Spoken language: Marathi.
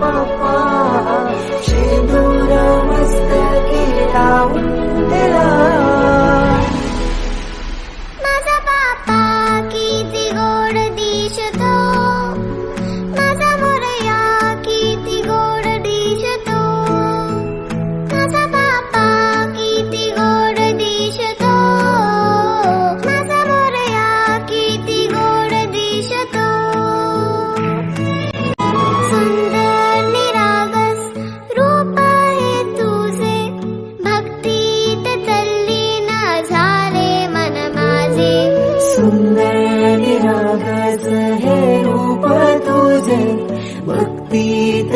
बाप्पा शेंदूर मस्तकी लावून दिला. माझा बाप्पा किती गोड दिसतो, माझा मोरया किती गोड दिसतो, माझा बाप्पा किती गोड दिसतो, माझा मोरया किती गोड दिसतो. सुंदर निरागस रूप आहे तुझे, भक्तीत तल्लीन झाले मन माझे. सुंदर निरागस हे रूप तुझे, भक्तीत